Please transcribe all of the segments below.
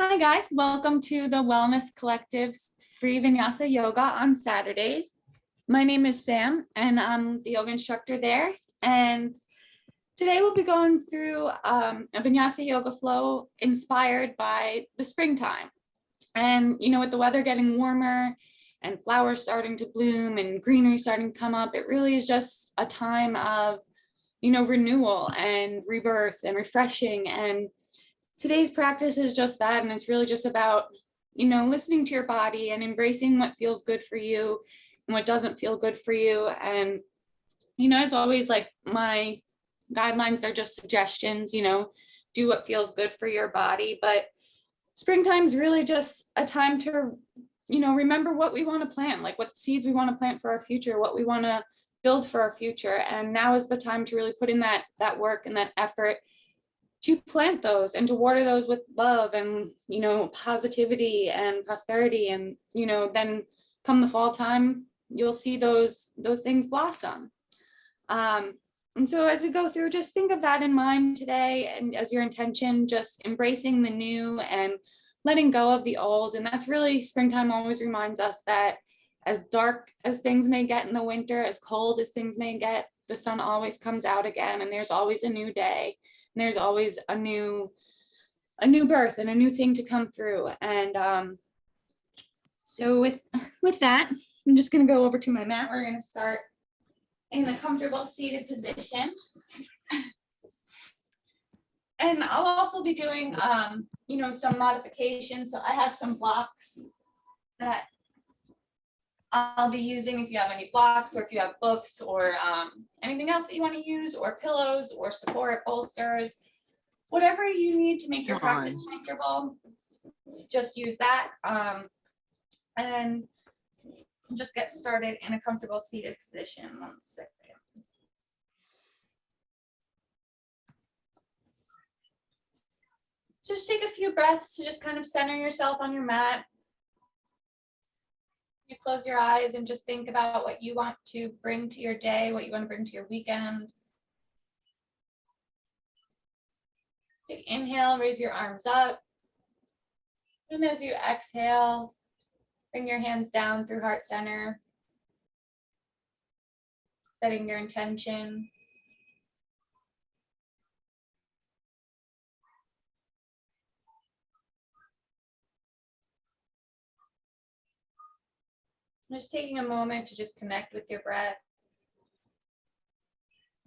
Hi guys, welcome to the Wellness Collective's free Vinyasa yoga on Saturdays. My name is Sam and I'm the yoga instructor there. And today we'll be going through a Vinyasa yoga flow inspired by the springtime. And with the weather getting warmer and flowers starting to bloom and greenery starting to come up, it really is just a time of, renewal and rebirth and refreshing. And today's practice is just that, and it's really just about listening to your body and embracing what feels good for you and what doesn't feel good for you. And as always, like, my guidelines are just suggestions. Do what feels good for your body, but springtime is really just a time to remember what we want to plant, like what seeds we want to plant for our future, what we want to build for our future. And now is the time to really put in that work and that effort to plant those and to water those with love and positivity and prosperity. And then come the fall time, you'll see those things blossom. And so as we go through, just think of that in mind today, and as your intention, just embracing the new and letting go of the old. And that's really, springtime always reminds us that as dark as things may get in the winter, as cold as things may get, the sun always comes out again, and there's always a new day. And there's always a new birth and a new thing to come through. And so with that, I'm just going to go over to my mat. We're going to start in a comfortable seated position. And I'll also be doing, some modifications. So I have some blocks that I'll be using if you have any blocks, or if you have books, or anything else that you want to use, or pillows, or support bolsters, whatever you need to make your practice comfortable, just use that. And just get started in a comfortable seated position. 1 second. So just take a few breaths to just kind of center yourself on your mat. You close your eyes and just think about what you want to bring to your day, what you want to bring to your weekend. Take inhale, raise your arms up. And as you exhale, bring your hands down through heart center, setting your intention. Just taking a moment to just connect with your breath.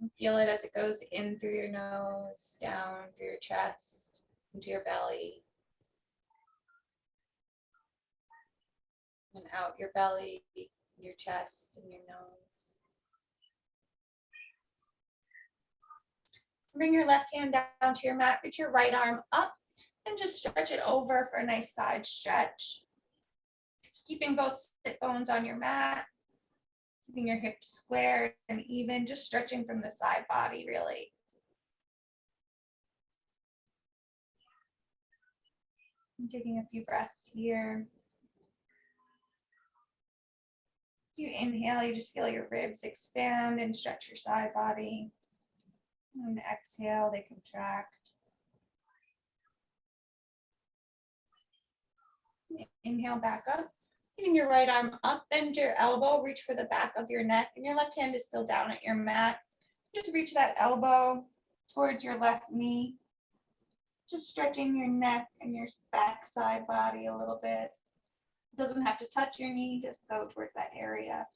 And feel it as it goes in through your nose, down through your chest, into your belly, and out your belly, your chest, and your nose. Bring your left hand down to your mat, reach your right arm up, and just stretch it over for a nice side stretch. Just keeping both sit bones on your mat, keeping your hips squared and even, just stretching from the side body, really. And taking a few breaths here. As you inhale, you just feel your ribs expand and stretch your side body. And exhale, they contract. Inhale, back up. Keeping your right arm up, bend your elbow, reach for the back of your neck, and your left hand is still down at your mat. Just reach that elbow towards your left knee. Just stretching your neck and your back side body a little bit. It doesn't have to touch your knee, just go towards that area.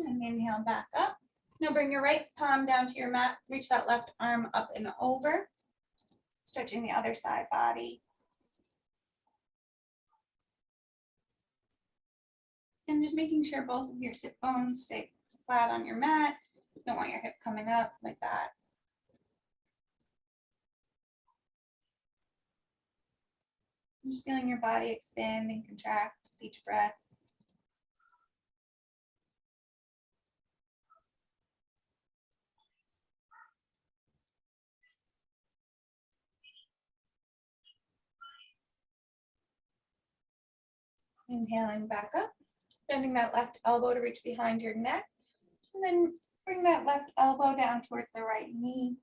And inhale, back up. Now bring your right palm down to your mat, reach that left arm up and over, stretching the other side body. And just making sure both of your sit bones stay flat on your mat. You don't want your hip coming up like that. Just feeling your body expand and contract with each breath. Inhaling back up, bending that left elbow to reach behind your neck, and then bring that left elbow down towards the right knee.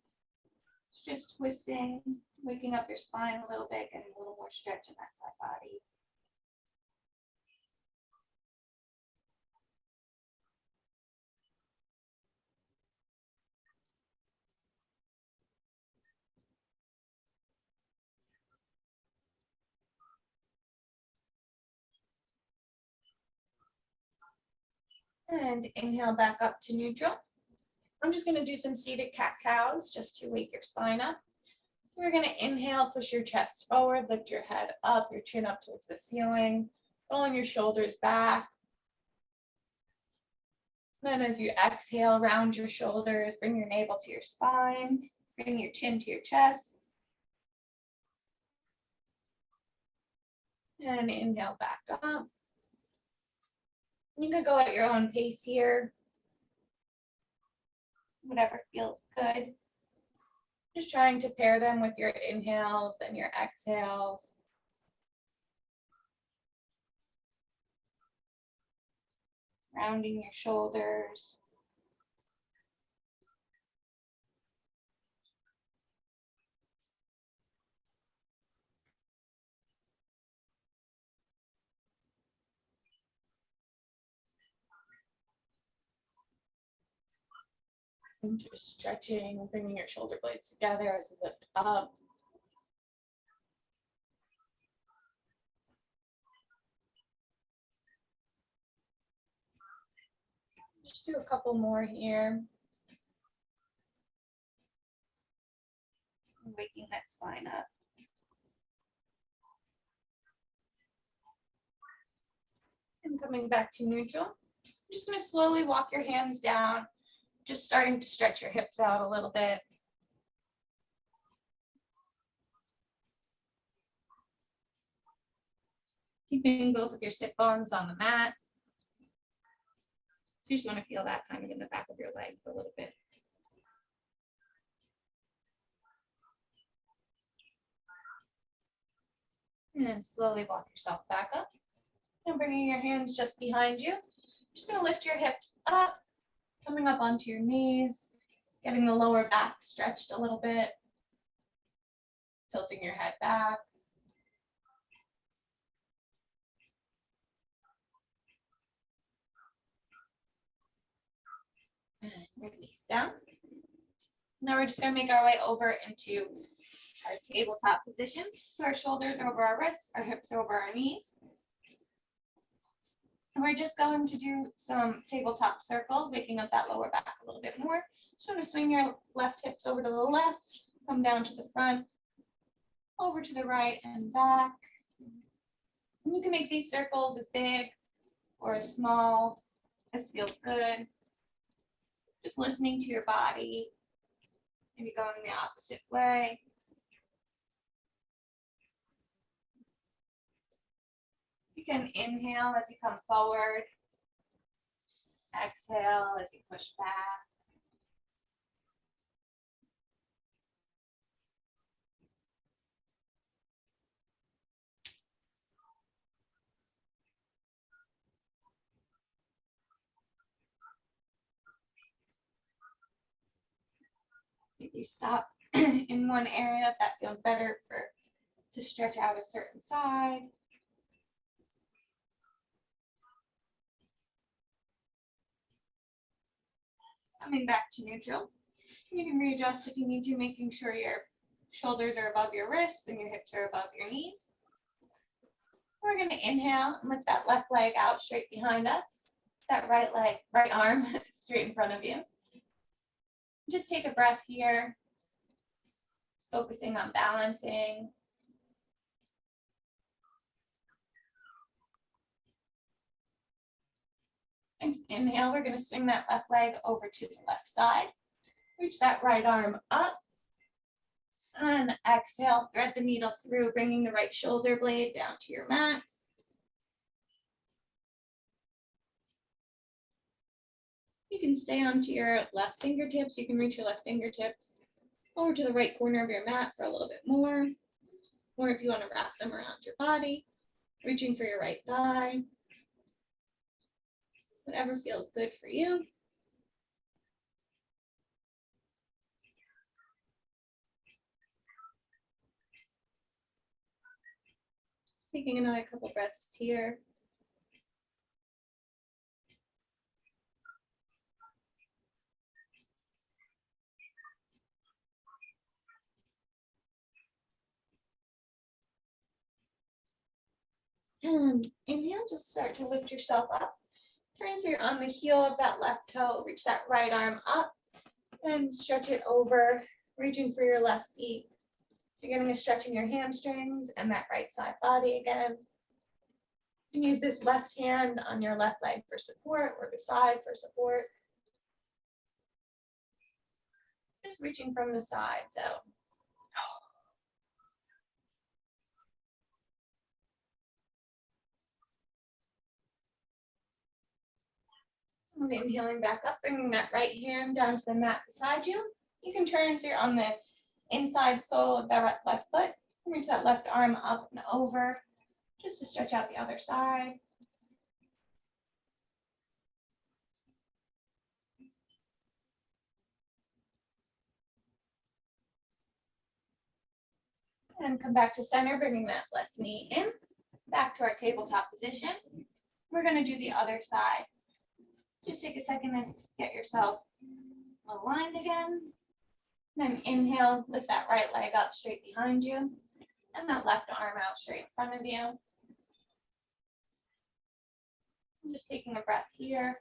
Just twisting, waking up your spine a little bit, getting a little more stretch in that side body. And inhale back up to neutral. I'm just going to do some seated cat-cows just to wake your spine up. So we're going to inhale, push your chest forward, lift your head up, your chin up towards the ceiling, rolling your shoulders back. Then as you exhale, round your shoulders, bring your navel to your spine, bring your chin to your chest. And inhale back up. You can go at your own pace here, whatever feels good. Just trying to pair them with your inhales and your exhales. Rounding your shoulders. And just stretching, bringing your shoulder blades together as you lift up. Just do a couple more here. Waking that spine up. And coming back to neutral. I'm just going to slowly walk your hands down, just starting to stretch your hips out a little bit. Keeping both of your sit bones on the mat. So you just want to feel that kind of in the back of your legs a little bit. And then slowly walk yourself back up. And bringing your hands just behind you. Just going to lift your hips up, coming up onto your knees, getting the lower back stretched a little bit, tilting your head back. And release down. Now we're just going to make our way over into our tabletop position. So our shoulders are over our wrists, our hips are over our knees. And we're just going to do some tabletop circles, waking up that lower back a little bit more. Just want to swing your left hips over to the left, come down to the front, over to the right and back. And you can make these circles as big or as small as feels good. Just listening to your body, maybe going the opposite way. You can inhale as you come forward, exhale as you push back. Maybe stop in one area if that feels better to stretch out a certain side. Coming back to neutral. You can readjust if you need to, making sure your shoulders are above your wrists and your hips are above your knees. We're going to inhale and lift that left leg out straight behind us. That right leg, right arm straight in front of you. Just take a breath here, just focusing on balancing. And inhale, we're going to swing that left leg over to the left side. Reach that right arm up. And exhale, thread the needle through, bringing the right shoulder blade down to your mat. You can stay onto your left fingertips. You can reach your left fingertips over to the right corner of your mat for a little bit more. Or if you want to wrap them around your body, reaching for your right thigh. Whatever feels good for you. Just taking another couple breaths here. And inhale, just start to lift yourself up. Turn so you're on the heel of that left toe, reach that right arm up and stretch it over, reaching for your left feet. So you're getting a stretch in your hamstrings and that right side body again. You can use this left hand on your left leg for support or the side for support. Just reaching from the side though. And inhaling back up, bringing that right hand down to the mat beside you. You can turn so you're on the inside sole of that left foot. Reach that left arm up and over, just to stretch out the other side. And come back to center, bringing that left knee in, back to our tabletop position. We're gonna do the other side. Just take a second and get yourself aligned again. Then inhale, lift that right leg up straight behind you and that left arm out straight in front of you. I'm just taking a breath here.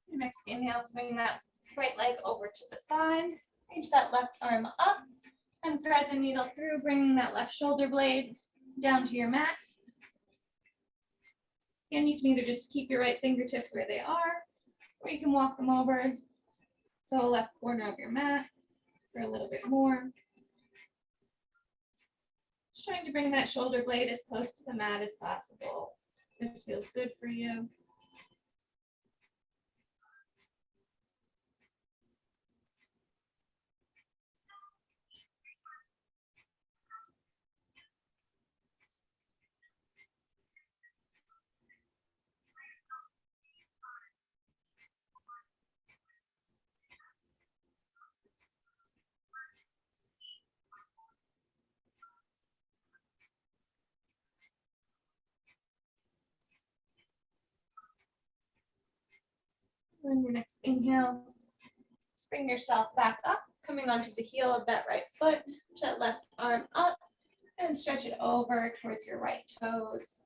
Next inhale, swing that right leg over to the side. Reach that left arm up and thread the needle through, bringing that left shoulder blade down to your mat. And you can either just keep your right fingertips where they are, or you can walk them over to the left corner of your mat for a little bit more. Just trying to bring that shoulder blade as close to the mat as possible. This feels good for you. And your next inhale, just bring yourself back up, coming onto the heel of that right foot, push that left arm up, and stretch it over towards your right toes.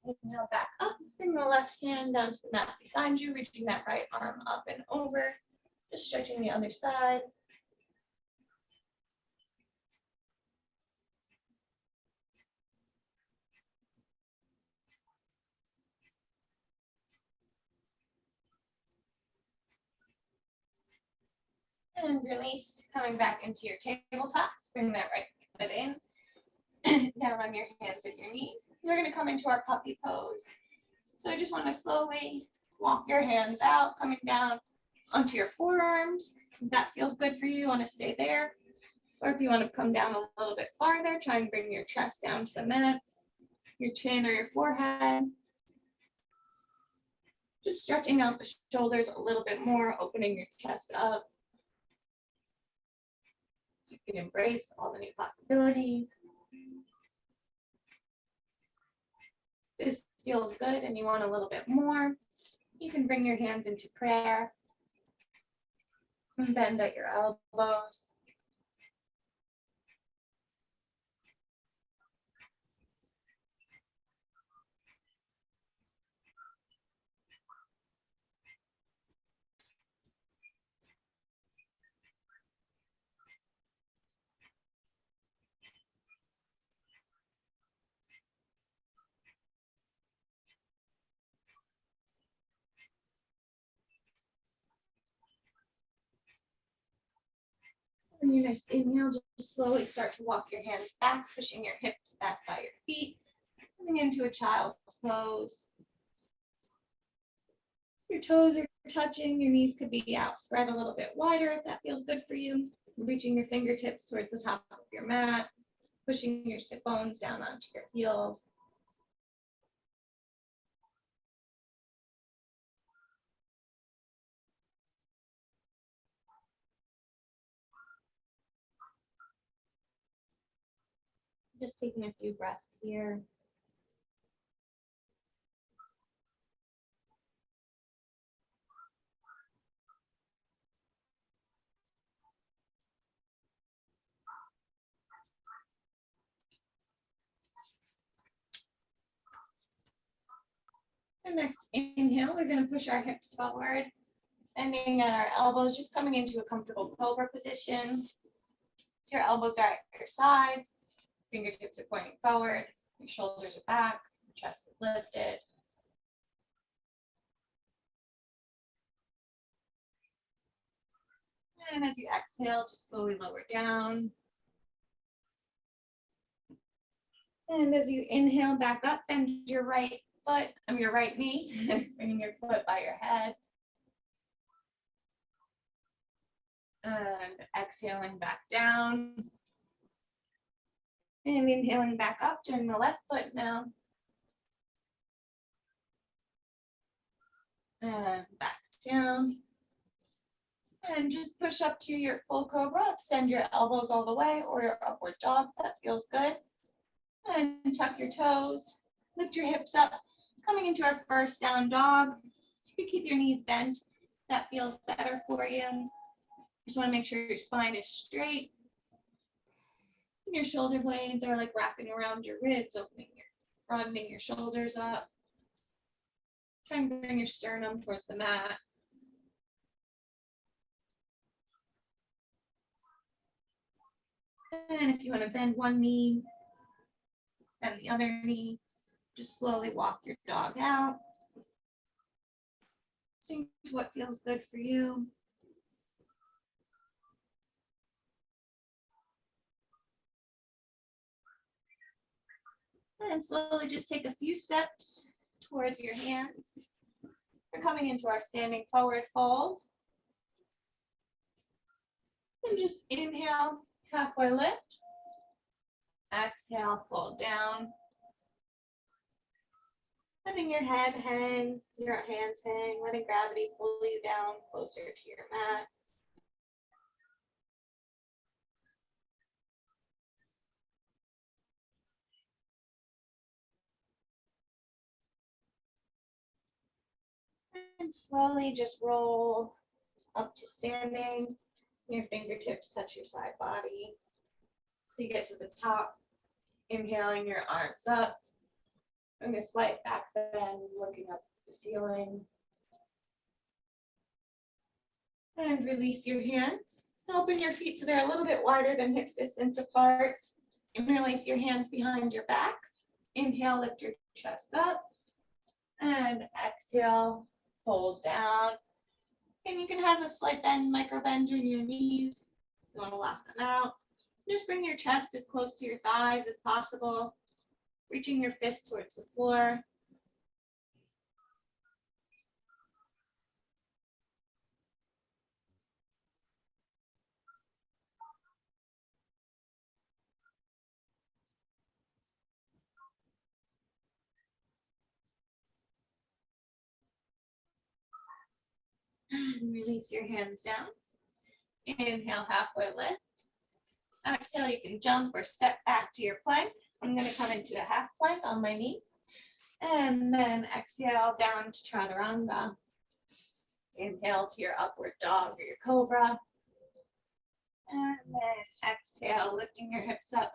And inhale back up, bring the left hand down to the mat beside you, reaching that right arm up and over, just stretching the other side. And release, coming back into your tabletop. Bring that right foot in, down on your hands and your knees. We're gonna come into our puppy pose. So I just wanna slowly walk your hands out, coming down onto your forearms. If that feels good for you, you wanna stay there. Or if you wanna come down a little bit farther, try and bring your chest down to the mat, your chin or your forehead. Just stretching out the shoulders a little bit more, opening your chest up. So you can embrace all the new possibilities. This feels good and you want a little bit more, you can bring your hands into prayer and bend at your elbows. On your next inhale, just slowly start to walk your hands back, pushing your hips back by your feet, coming into a child's pose. Your toes are touching, your knees could be out, spread a little bit wider if that feels good for you. Reaching your fingertips towards the top of your mat, pushing your sit bones down onto your heels. Just taking a few breaths here. The next inhale, we're going to push our hips forward, bending at our elbows, just coming into a comfortable cobra position. So your elbows are at your sides, fingertips are pointing forward, your shoulders are back, your chest is lifted. And as you exhale, just slowly lower down. And as you inhale back up, bend your right foot, your right knee, bringing your foot by your head. And exhaling back down. And inhaling back up, turn the left foot now. And back down. And just push up to your full cobra. Extend your elbows all the way, or your upward dog. That feels good. And tuck your toes. Lift your hips up. Coming into our first down dog. So you keep your knees bent. That feels better for you. Just want to make sure your spine is straight. Your shoulder blades are like wrapping around your ribs, broadening your shoulders up. Try and bring your sternum towards the mat. And if you want to bend one knee, bend the other knee, just slowly walk your dog out. See what feels good for you. And slowly just take a few steps towards your hands. We're coming into our standing forward fold. And just inhale, halfway lift. Exhale, fold down. Letting your head hang, your hands hang, letting gravity pull you down closer to your mat. And slowly just roll up to standing. Your fingertips touch your side body. So you get to the top, inhaling your arms up. Bring a slight back bend, looking up at the ceiling. And release your hands. So open your feet so they're a little bit wider than hip distance apart. And release your hands behind your back. Inhale, lift your chest up. And exhale, fold down. And you can have a slight bend, micro bend in your knees. You want to lock them out. Just bring your chest as close to your thighs as possible. Reaching your fist towards the floor. And release your hands down. Inhale, halfway lift. Exhale, you can jump or step back to your plank. I'm going to come into a half plank on my knees. And then exhale down to chaturanga. Inhale to your upward dog or your cobra. And then exhale, lifting your hips up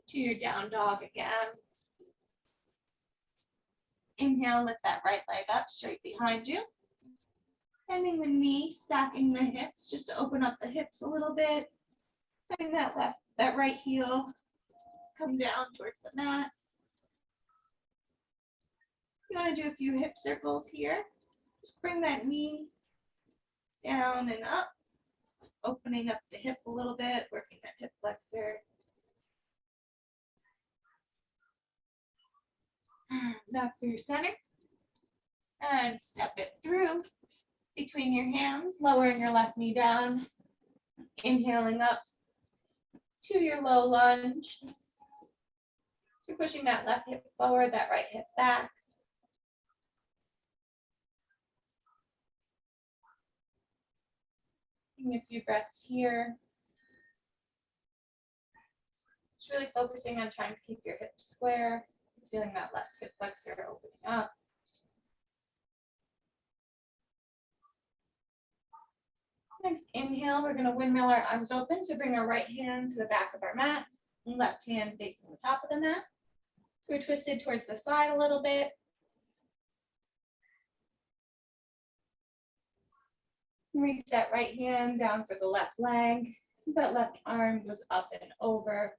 to your down dog again. Inhale, lift that right leg up straight behind you. Bending the knee, stacking the hips just to open up the hips a little bit. Letting that right heel come down towards the mat. You want to do a few hip circles here. Just bring that knee down and up. opening up the hip a little bit, working that hip flexor. Back through center. And step it through between your hands, lowering your left knee down, inhaling up to your low lunge. So pushing that left hip forward, that right hip back. Taking a few breaths here. Just really focusing on trying to keep your hips square, feeling that left hip flexor opening up. Next inhale, we're going to windmill our arms open to bring our right hand to the back of our mat and left hand facing the top of the mat. So we're twisted towards the side a little bit. Reach that right hand down for the left leg. That left arm goes up and over.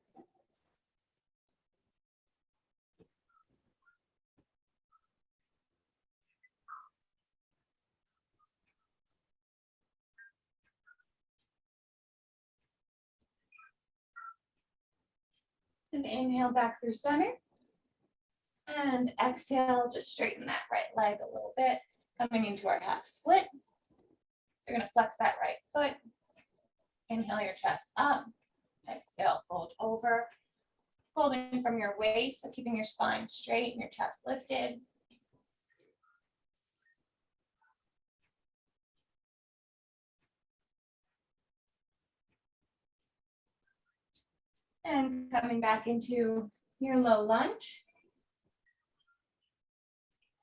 And inhale back through center. And exhale, just straighten that right leg a little bit, coming into our half split. So you're going to flex that right foot. Inhale your chest up. Exhale, fold over. Folding from your waist, so keeping your spine straight and your chest lifted. And coming back into your low lunge.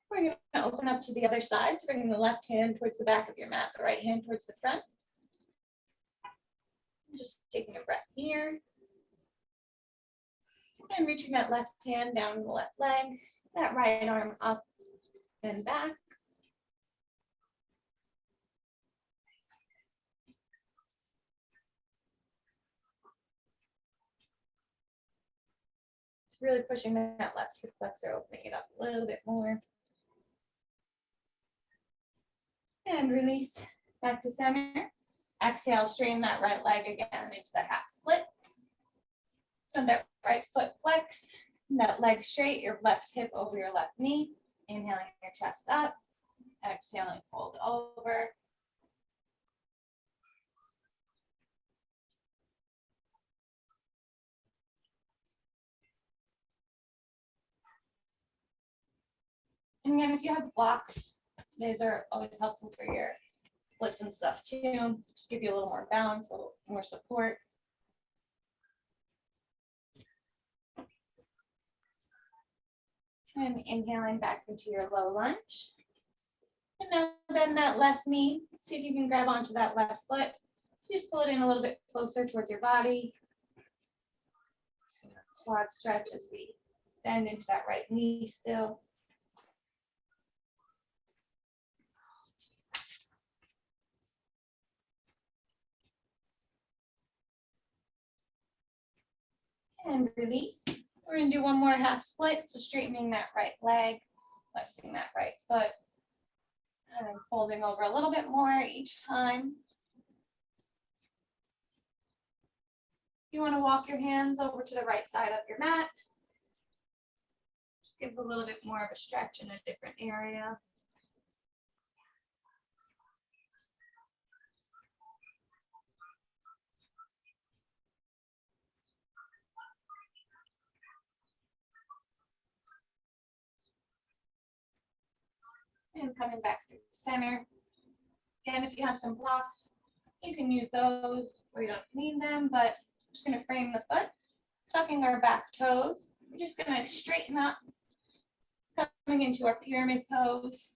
We're going to open up to the other side, so bringing the left hand towards the back of your mat, the right hand towards the front. Just taking a breath here. And reaching that left hand down the left leg, that right arm up and back. Just really pushing that left hip flexor, opening it up a little bit more. And release back to center. Exhale, straighten that right leg again into the half split. So that right foot flex, that leg straight, your left hip over your left knee. Inhaling your chest up. Exhaling, fold over. And again, if you have blocks, these are always helpful for your splits and stuff too. Just give you a little more balance, a little more support. And inhaling back into your low lunge. And now bend that left knee. See if you can grab onto that left foot. So just pull it in a little bit closer towards your body. Quad stretch as we bend into that right knee still. And release. We're going to do one more half split. So straightening that right leg, flexing that right foot, and folding over a little bit more each time. You want to walk your hands over to the right side of your mat. Just gives a little bit more of a stretch in a different area. And coming back through the center. Again, if you have some blocks, you can use those or you don't need them, but I'm just going to frame the foot, tucking our back toes. We're just going to straighten up, coming into our pyramid pose.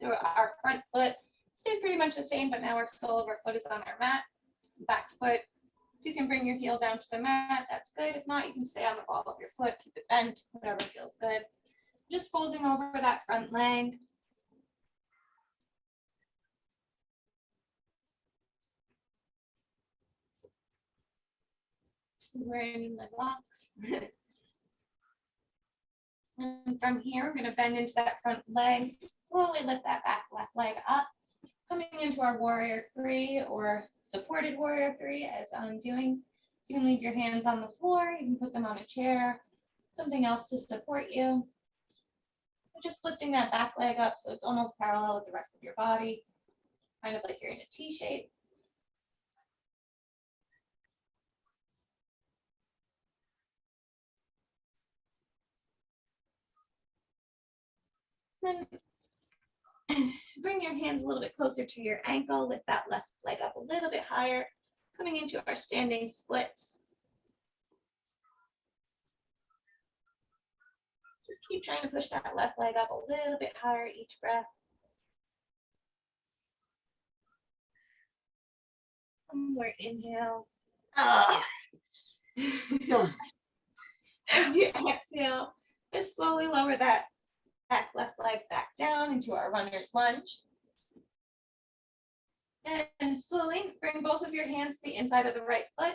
So our front foot stays pretty much the same, but now our sole of our foot is on our mat. Back foot, if you can bring your heel down to the mat, that's good. If not, you can stay on the ball of your foot, keep it bent, whatever feels good. Just folding over that front leg. Wearing my blocks. And from here, we're going to bend into that front leg. Slowly lift that back left leg up. Coming into our warrior three or supported warrior three as I'm doing. So you can leave your hands on the floor, you can put them on a chair, something else to support you. Just lifting that back leg up so it's almost parallel with the rest of your body, kind of like you're in a T shape. Then bring your hands a little bit closer to your ankle, lift that left leg up a little bit higher, coming into our standing splits. Just keep trying to push that left leg up a little bit higher each breath. One more inhale. As you exhale, just slowly lower that back left leg back down into our runner's lunge. And slowly bring both of your hands to the inside of the right foot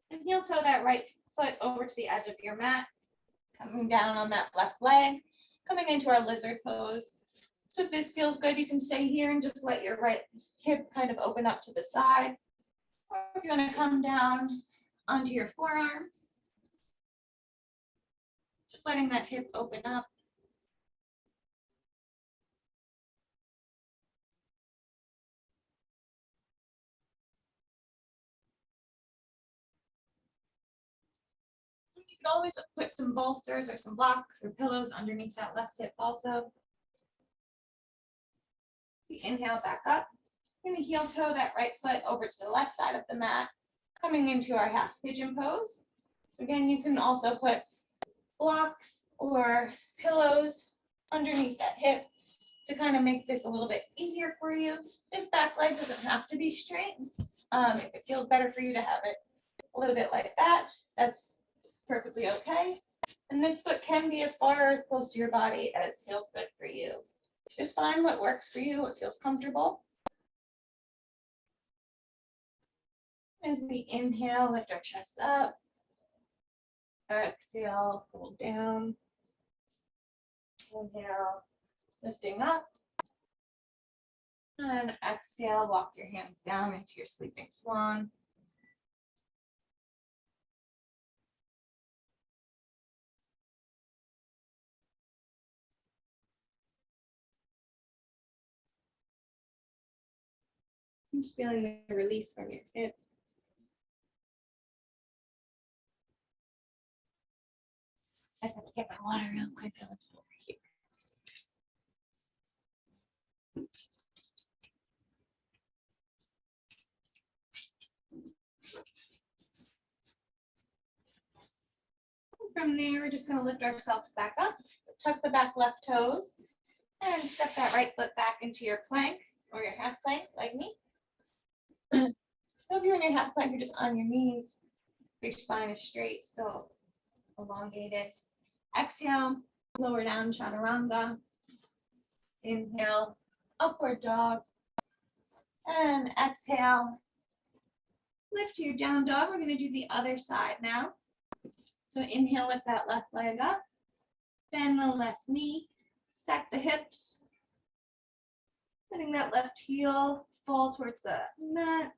and heel toe that right foot over to the edge of your mat. Coming down on that left leg, coming into our lizard pose. So if this feels good, you can stay here and just let your right hip kind of open up to the side. Or if you want to come down onto your forearms, just letting that hip open up. You can always put some bolsters or some blocks or pillows underneath that left hip also. So you inhale back up. You're going to heel toe that right foot over to the left side of the mat, coming into our half pigeon pose. So again, you can also put blocks or pillows underneath that hip to kind of make this a little bit easier for you. This back leg doesn't have to be straight. If it feels better for you to have it a little bit like that, that's perfectly okay. And this foot can be as far or as close to your body as feels good for you. Just find what works for you, what feels comfortable. As we inhale, lift our chest up. Exhale, fold down. Inhale, lifting up. And exhale, walk your hands down into your sleeping swan. I'm just feeling the release from your hip. I just have to get my water real quick. Over here. From there, we're just going to lift ourselves back up, tuck the back left toes, and step that right foot back into your plank or your half plank, like me. So if you're in your half plank, you're just on your knees. Your spine is straight, so elongated. Exhale, lower down, chaturanga. Inhale, upward dog. And exhale, lift to your down dog. We're going to do the other side now. So inhale, lift that left leg up. Bend the left knee. Set the hips. Letting that left heel fall towards the mat.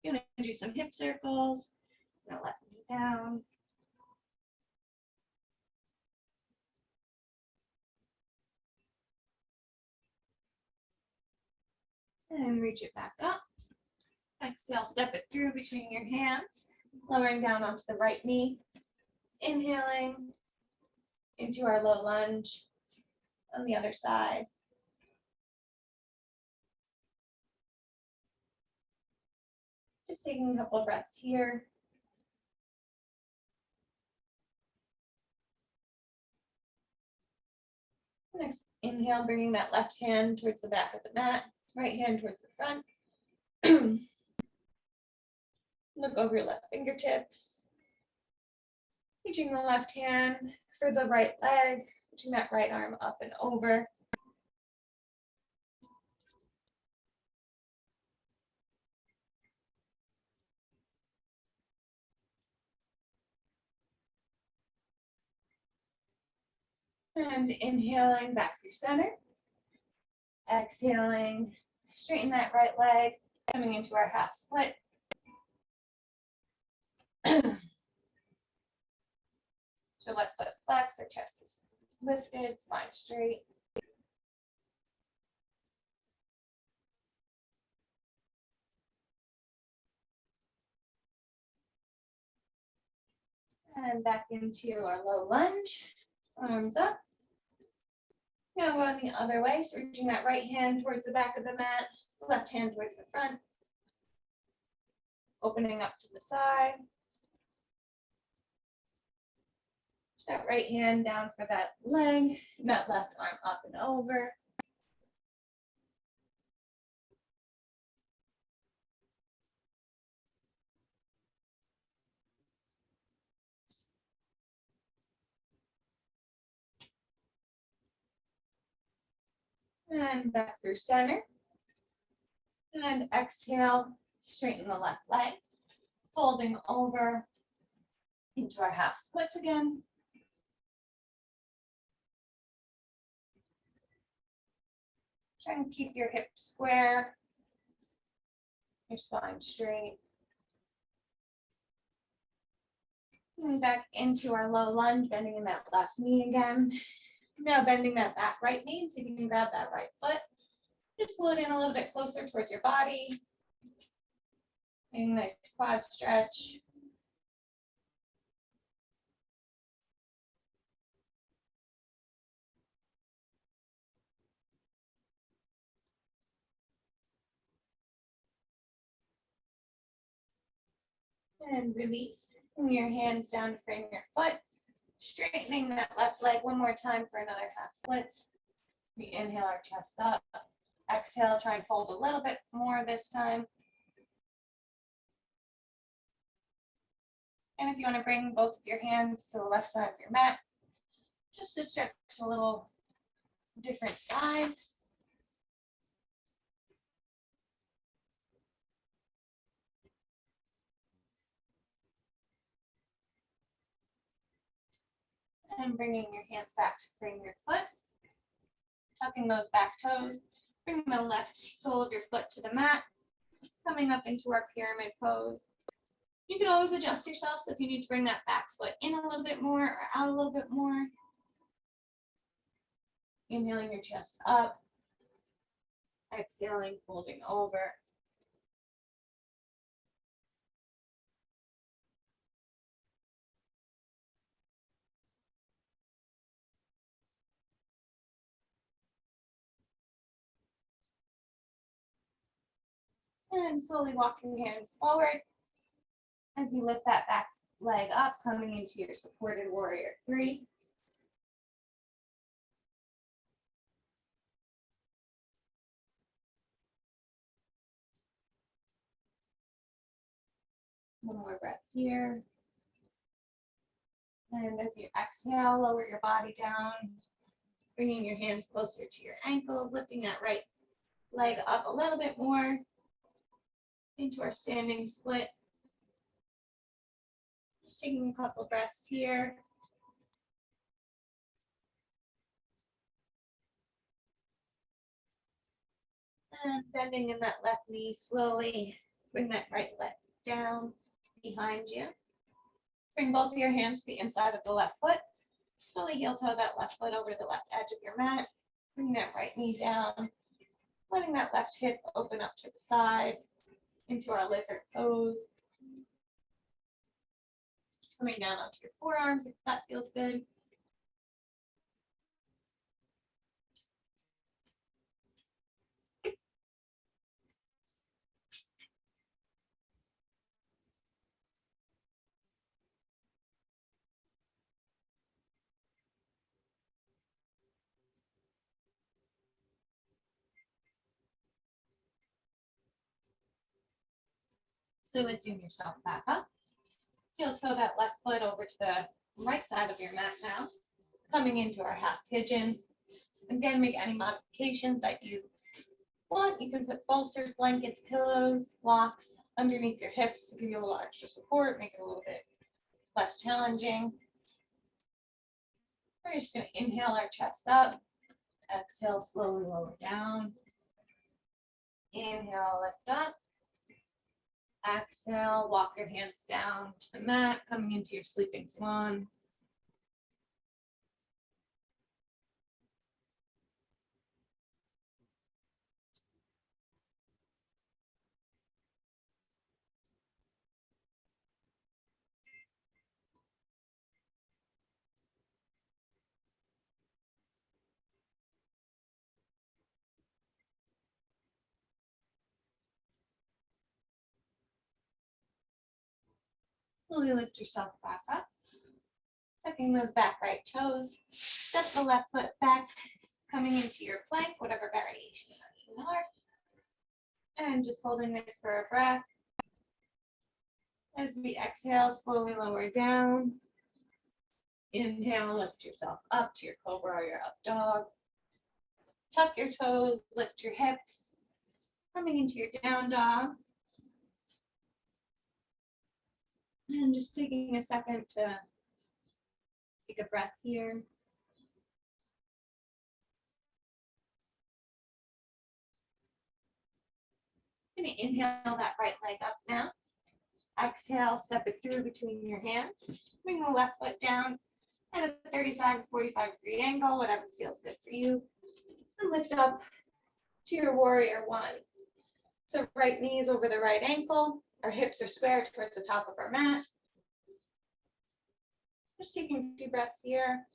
You're going to do some hip circles. Left knee down. And reach it back up. Exhale, step it through between your hands, lowering down onto the right knee. Inhaling into our low lunge on the other side. Just taking a couple of breaths here. Next, inhale, bringing that left hand towards the back of the mat, right hand towards the front. Look over your left fingertips. Reaching the left hand for the right leg, reaching that right arm up and over. And inhaling back through center. Exhaling, straighten that right leg, coming into our half split. So left foot flex, our chest is lifted, spine straight. And back into our low lunge, arms up. Now going the other way, so reaching that right hand towards the back of the mat, left hand towards the front. Opening up to the side. That right hand down for that leg, that left arm up and over. And back through center. And exhale, straighten the left leg, folding over into our half splits again. Try and keep your hips square, your spine straight. And back into our low lunge, bending in that left knee again. Now bending that back right knee, see if you can grab that right foot. Just pull it in a little bit closer towards your body. Getting a nice quad stretch. And release. Bring your hands down to frame your foot. Straightening that left leg one more time for another half splits. We inhale our chest up. Exhale, try and fold a little bit more this time. And if you want to bring both of your hands to the left side of your mat, just to stretch a little different side. And bringing your hands back to frame your foot. Tucking those back toes. Bring the left sole of your foot to the mat. Coming up into our pyramid pose. You can always adjust yourself, so if you need to bring that back foot in a little bit more or out a little bit more. Inhaling your chest up. Exhaling, folding over. And slowly walking your hands forward as you lift that back leg up, coming into your supported warrior 3. One more breath here. And as you exhale, lower your body down, bringing your hands closer to your ankles, lifting that right leg up a little bit more into our standing split. Just taking a couple breaths here. And bending in that left knee slowly. Bring that right leg down behind you. Bring both of your hands to the inside of the left foot. Slowly heel toe that left foot over the left edge of your mat. Bring that right knee down. Letting that left hip open up to the side into our lizard pose. Coming down onto your forearms if that feels good. So lifting yourself back up. Heel toe that left foot over to the right side of your mat now. Coming into our half pigeon. Again, make any modifications that you want. You can put bolsters, blankets, pillows, blocks underneath your hips to give you a little extra support, make it a little bit less challenging. We're just going to inhale our chest up. Exhale, slowly lower down. Inhale, lift up. Exhale, walk your hands down to the mat, coming into your sleeping swan. Slowly lift yourself back up. Tucking those back right toes. Step the left foot back, coming into your plank, whatever variation you are. And just holding this for a breath. As we exhale, slowly lower down. Inhale, lift yourself up to your cobra or your up dog. Tuck your toes, lift your hips. Coming into your down dog. And just taking a second to take a breath here. Gonna inhale that right leg up now. Exhale, step it through between your hands. Bring the left foot down at a 35 to 45 degree angle, whatever feels good for you. And lift up to your warrior one. So right knee is over the right ankle. Our hips are square towards the top of our mat. Just taking a few breaths here.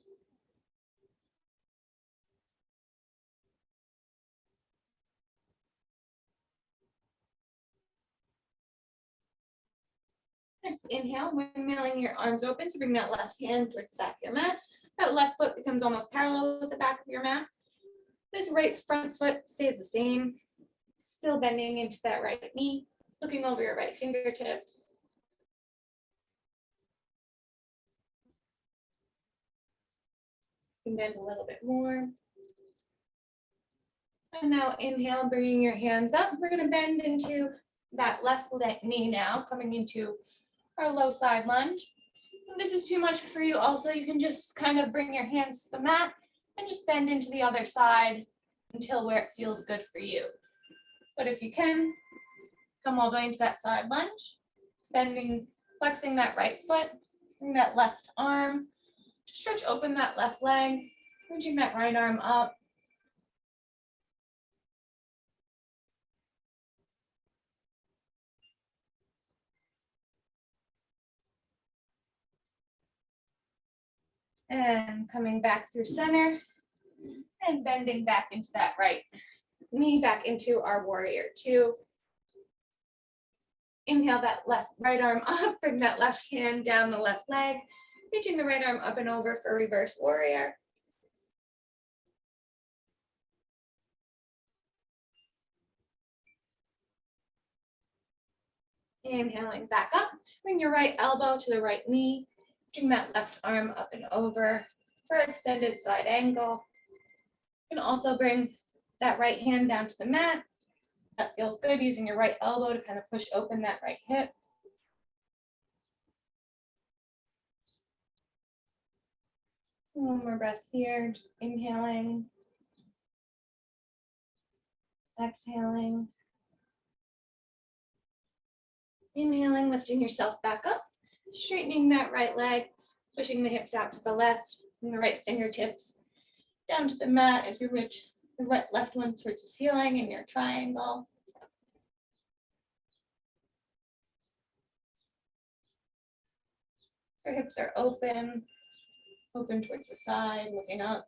Next, inhale, windmilling your arms open to bring that left hand towards the back of your mat. That left foot becomes almost parallel with the back of your mat. This right front foot stays the same. Still bending into that right knee, looking over your right fingertips. You can bend a little bit more. And now inhale, bringing your hands up. We're going to bend into that left knee now, coming into our low side lunge. If this is too much for you, also, you can just kind of bring your hands to the mat and just bend into the other side until where it feels good for you. But if you can, come all the way into that side lunge, bending, flexing that right foot, bring that left arm, stretch open that left leg, reaching that right arm up. And coming back through center and bending back into that right knee, back into our warrior two. Inhale that right arm up, bring that left hand down the left leg, reaching the right arm up and over for reverse warrior. Inhaling back up, bring your right elbow to the right knee, bring that left arm up and over for extended side angle. You can also bring that right hand down to the mat. That feels good, using your right elbow to kind of push open that right hip. One more breath here, just inhaling, exhaling. Inhaling, lifting yourself back up, straightening that right leg, pushing the hips out to the left and the right fingertips down to the mat as you lift the left one towards the ceiling in your triangle. So hips are open towards the side, looking up.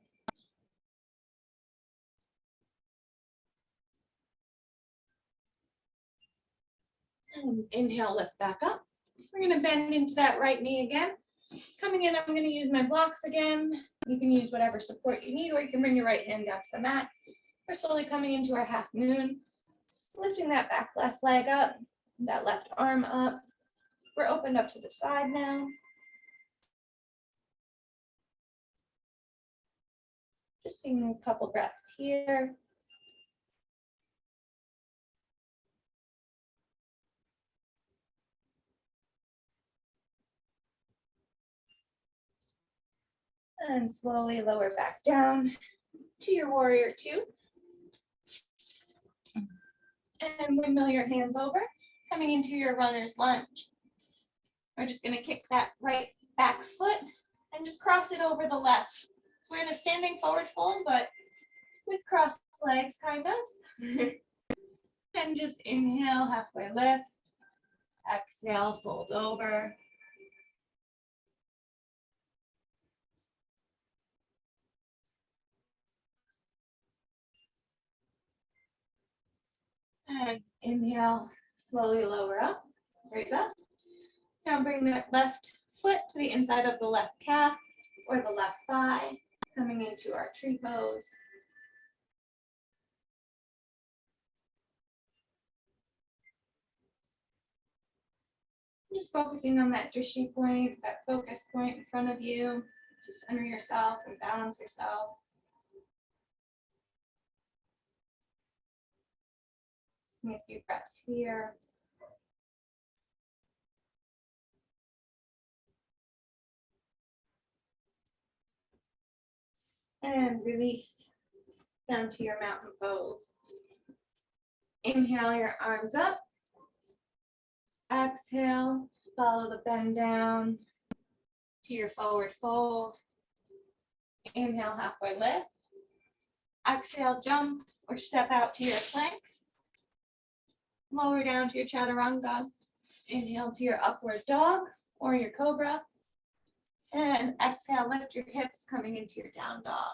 And inhale, lift back up. We're going to bend into that right knee again. Coming in, I'm going to use my blocks again. You can use whatever support you need, or you can bring your right hand down to the mat. We're slowly coming into our half moon. So lifting that back left leg up, that left arm up. We're opened up to the side now. Just taking a couple breaths here. And slowly lower back down to your warrior two. And windmill your hands over, coming into your runner's lunge. We're just going to kick that right back foot and just cross it over the left. So we're in a standing forward fold, but with crossed legs, kind of. And just inhale, halfway lift. Exhale, fold over. And inhale, slowly lower up, raise up. Now bring that left foot to the inside of the left calf or the left thigh, coming into our tree pose. Just focusing on that drishti point, that focus point in front of you to center yourself and balance yourself. Take a few breaths here. And release down to your mountain pose. Inhale your arms up. Exhale, follow the bend down to your forward fold. Inhale, halfway lift. Exhale, jump or step out to your plank. Lower down to your chaturanga. Inhale to your upward dog or your cobra. And exhale, lift your hips coming into your down dog.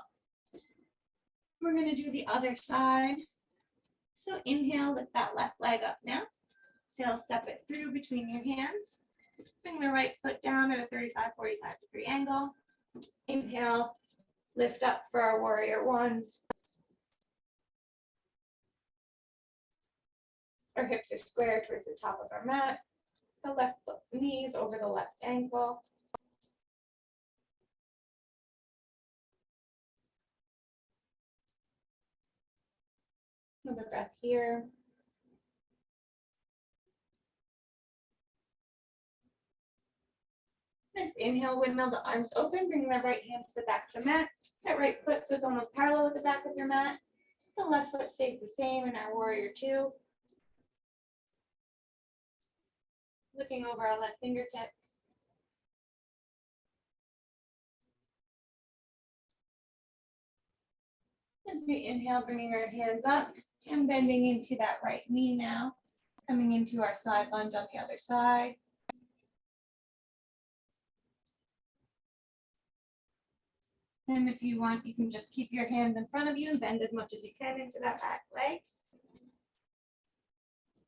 We're going to do the other side. So inhale, lift that left leg up now. Exhale, step it through between your hands. Bring the right foot down at a 35, 45 degree angle. Inhale, lift up for our warrior one. Our hips are square towards the top of our mat. The left knees over the left ankle. Another breath here. Nice inhale, windmill the arms open, bring the right hand to the back of the mat. That right foot so it's almost parallel with the back of your mat. The left foot stays the same in our warrior two. Looking over our left fingertips. As we inhale, bringing our hands up and bending into that right knee now. Coming into our side lunge on the other side. And if you want, you can just keep your hands in front of you and bend as much as you can into that back leg.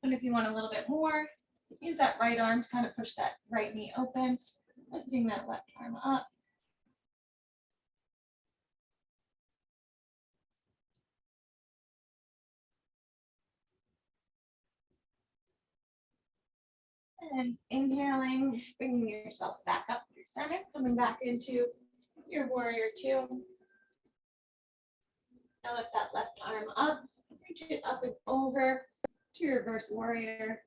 And if you want a little bit more, use that right arm to kind of push that right knee open, lifting that left arm up. And inhaling, bringing yourself back up through center, coming back into your warrior two. Now lift that left arm up, reach it up and over to your reverse warrior.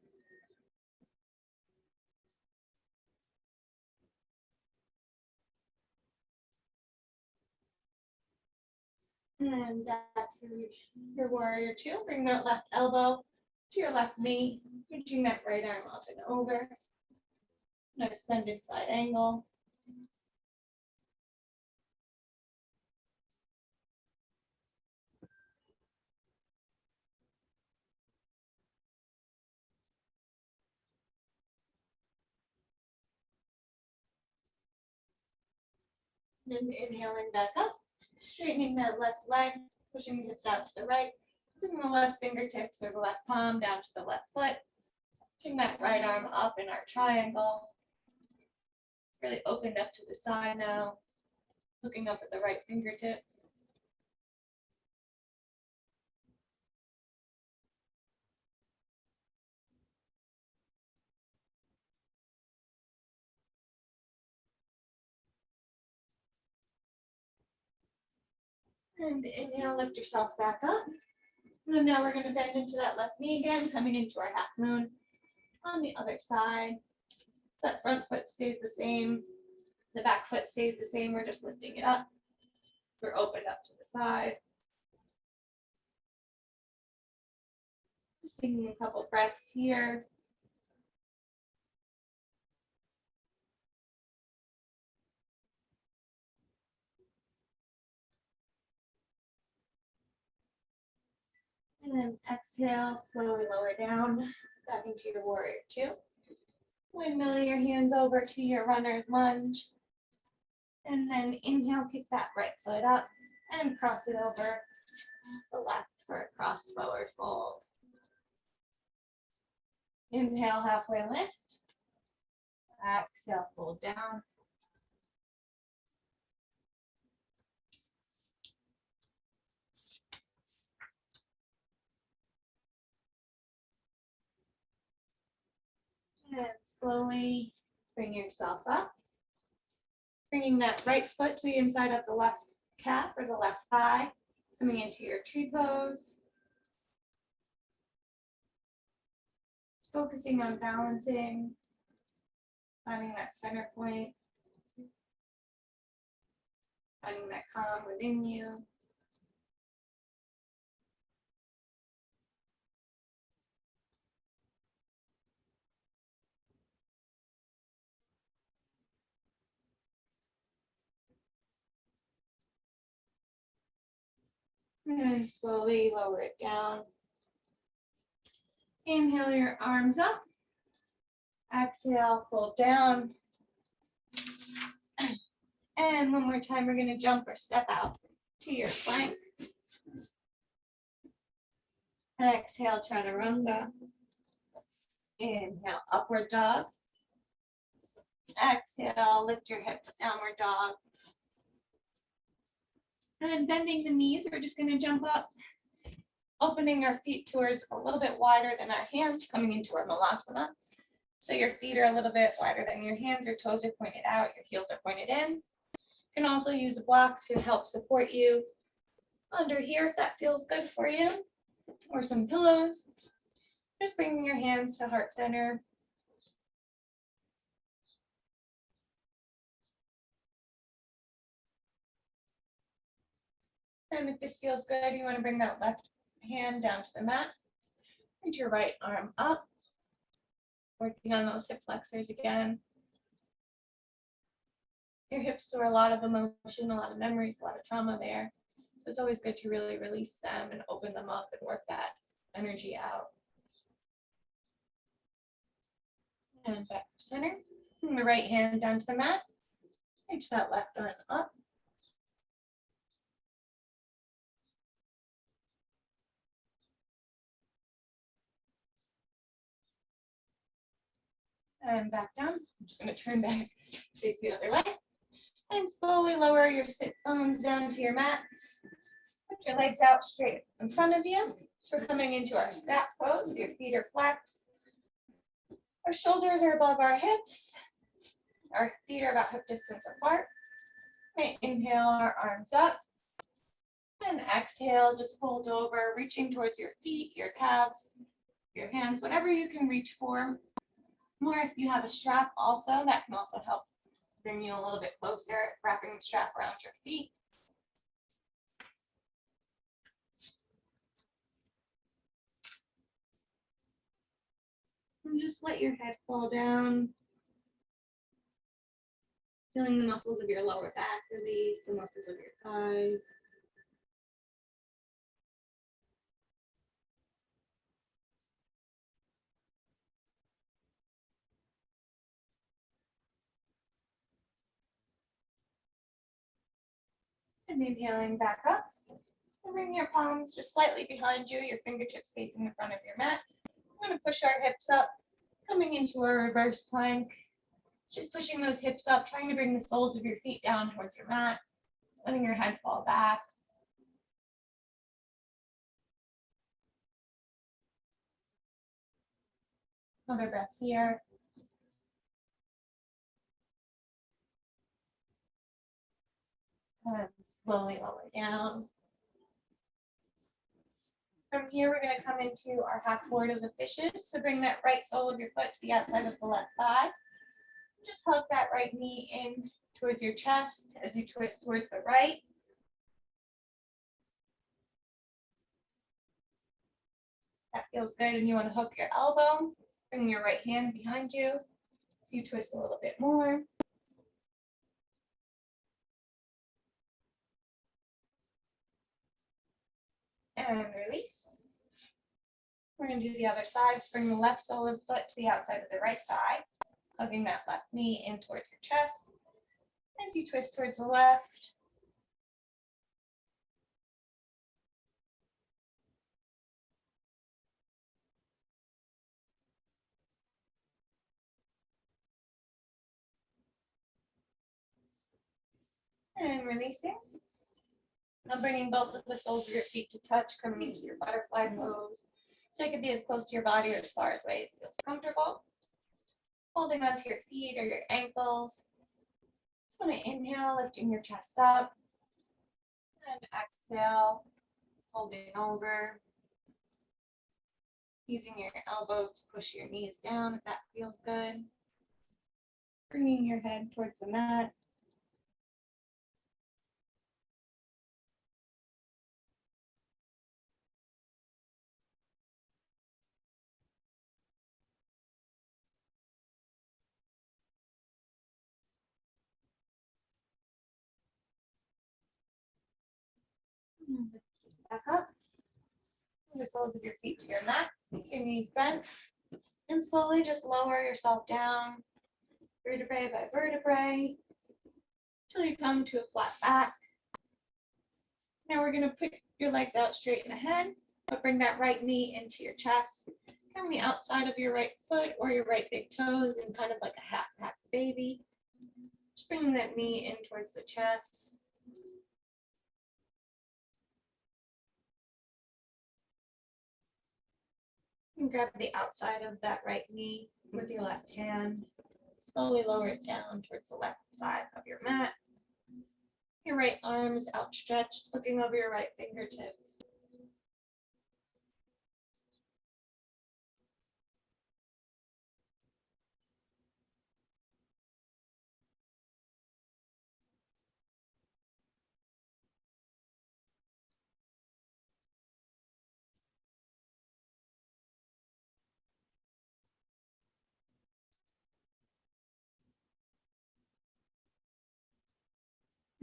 And back through your warrior two. Bring that left elbow to your left knee, reaching that right arm up and over. An extended side angle. And inhaling back up, straightening that left leg, pushing the hips out to the right, bringing the left fingertips or the left palm down to the left foot, pushing that right arm up in our triangle. Really opened up to the side now, looking up at the right fingertips. And inhale, lift yourself back up. And now we're going to bend into that left knee again, coming into our half moon on the other side. That front foot stays the same. The back foot stays the same. We're just lifting it up. We're opened up to the side. Just taking a couple breaths here. And then exhale, slowly lower down, back into your warrior two. Windmill your hands over to your runner's lunge. And then inhale, kick that right foot up and cross it over the left for a cross forward fold. Inhale, halfway lift. Exhale, fold down. And slowly bring yourself up. Bringing that right foot to the inside of the left calf or the left thigh. Coming into your tree pose. Just focusing on balancing. Finding that center point. Finding that calm within you. And then slowly lower it down. Inhale your arms up. Exhale, fold down. And one more time, we're going to jump or step out to your plank. Exhale, chaturanga. Inhale, upward dog. Exhale, lift your hips, downward dog. And bending the knees, we're just going to jump up, opening our feet towards a little bit wider than our hands, coming into our malasana. So your feet are a little bit wider than your hands, your toes are pointed out, your heels are pointed in. You can also use a block to help support you under here if that feels good for you, or some pillows. Just bringing your hands to heart center. And if this feels good, you want to bring that left hand down to the mat. Reach your right arm up. Working on those hip flexors again. Your hips store a lot of emotion, a lot of memories, a lot of trauma there. So it's always good to really release them and open them up and work that energy out. And back to center. Bring the right hand down to the mat. Reach that left arm up. And back down. I'm just going to turn back, face the other way. And slowly lower your sit bones down to your mat. Put your legs out straight in front of you. So we're coming into our stat pose. Your feet are flexed. Our shoulders are above our hips. Our feet are about hip distance apart. Okay, inhale, our arms up. And exhale, just fold over, reaching towards your feet, your calves, your hands, whatever you can reach for. Or if you have a strap also, that can also help bring you a little bit closer, wrapping the strap around your feet. And just let your head fall down. Feeling the muscles of your lower back release, the muscles of your thighs. And inhaling back up. And bring your palms just slightly behind you, your fingertips facing the front of your mat. We're going to push our hips up, coming into a reverse plank. Just pushing those hips up, trying to bring the soles of your feet down towards your mat, letting your head fall back. Another breath here. And slowly lower down. From here, we're going to come into our half forward of the fishes. So bring that right sole of your foot to the outside of the left thigh. Just hug that right knee in towards your chest as you twist towards the right. That feels good, and you want to hook your elbow, bring your right hand behind you, so you twist a little bit more. And release. We're going to do the other side. Just bring the left sole of the foot to the outside of the right thigh, hugging that left knee in towards your chest. As you twist towards the left. And releasing. Now bringing both of the soles of your feet to touch, coming into your butterfly pose. So it could be as close to your body or as far away as feels comfortable. Holding onto your feet or your ankles. Just want to inhale, lifting your chest up. And exhale, folding over. Using your elbows to push your knees down if that feels good. Bringing your head towards the mat. Back up. The soles of your feet to your mat. Your knees bent. And slowly just lower yourself down, vertebrae by vertebrae, until you come to a flat back. Now we're going to put your legs out straight and ahead, but bring that right knee into your chest. Come the outside of your right foot or your right big toes in kind of like a half baby. Just bringing that knee in towards the chest. And grab the outside of that right knee with your left hand. Slowly lower it down towards the left side of your mat. Your right arm is outstretched, looking over your right fingertips.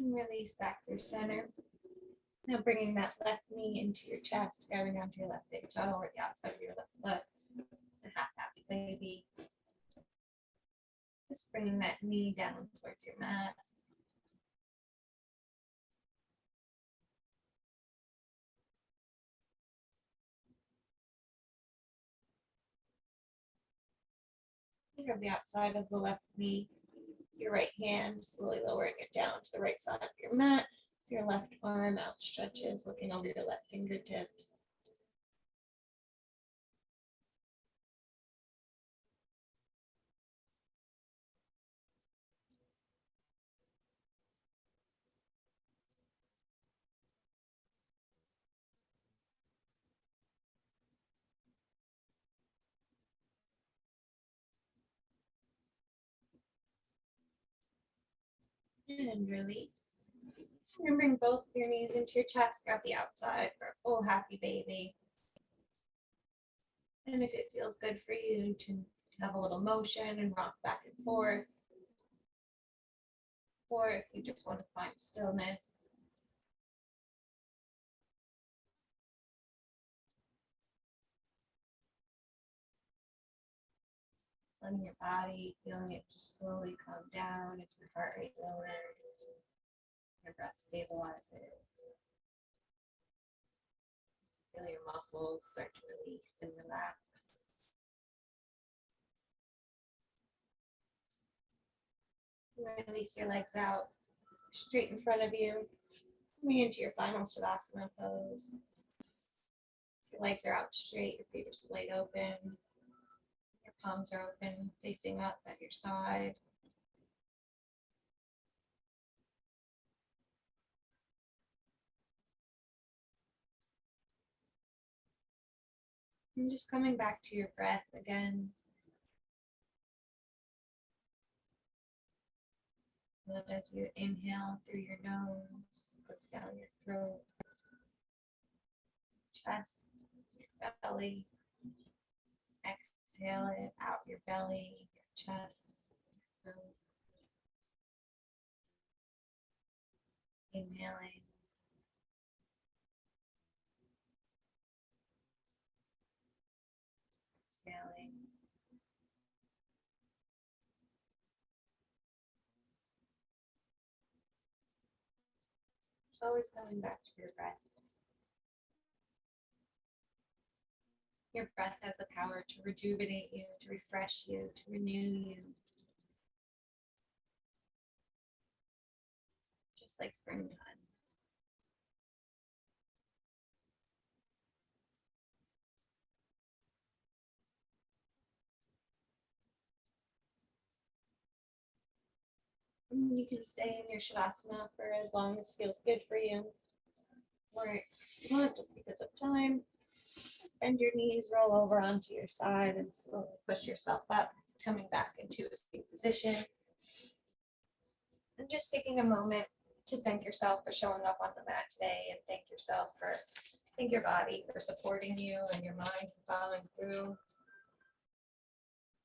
And release back through center. Now bringing that left knee into your chest, grabbing onto your left big toe or the outside of your left foot. A half happy baby. Just bringing that knee down towards your mat. Grab the outside of the left knee, your right hand, slowly lowering it down to the right side of your mat. So your left arm outstretches, looking over your left fingertips. And release. And bring both of your knees into your chest, grab the outside for a full happy baby. And if it feels good for you to have a little motion and rock back and forth, or if you just want to find stillness. Just letting your body, feeling it just slowly calm down as your heart rate lowers, your breath stabilizes. Feel your muscles start to release and relax. Release your legs out straight in front of you. Coming into your final Shavasana pose. Your legs are out straight, your feet are splayed open. Your palms are open, facing up at your side. And just coming back to your breath again. Feel it as you inhale through your nose, goes down your throat, chest, your belly. Exhale it out your belly, your chest, your throat. Inhaling. Exhaling. Just always coming back to your breath. Your breath has the power to rejuvenate you, to refresh you, to renew you. Just like springtime. And you can stay in your Shavasana for as long as feels good for you. Or if you want, just because of time, bend your knees, roll over onto your side, and slowly push yourself up, coming back into a seated position. And just taking a moment to thank yourself for showing up on the mat today, and thank your body for supporting you and your mind for following through.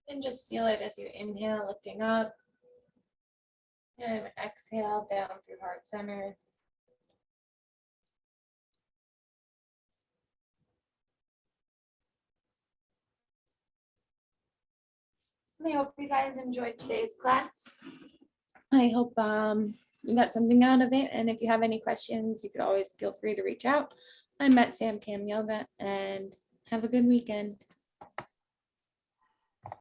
And just feel it as you inhale, lifting up, and exhale down through heart center. I hope you guys enjoyed today's class. I hope you got something out of it. And if you have any questions, you could always feel free to reach out. I'm at Sam Cam Yoga, and have a good weekend.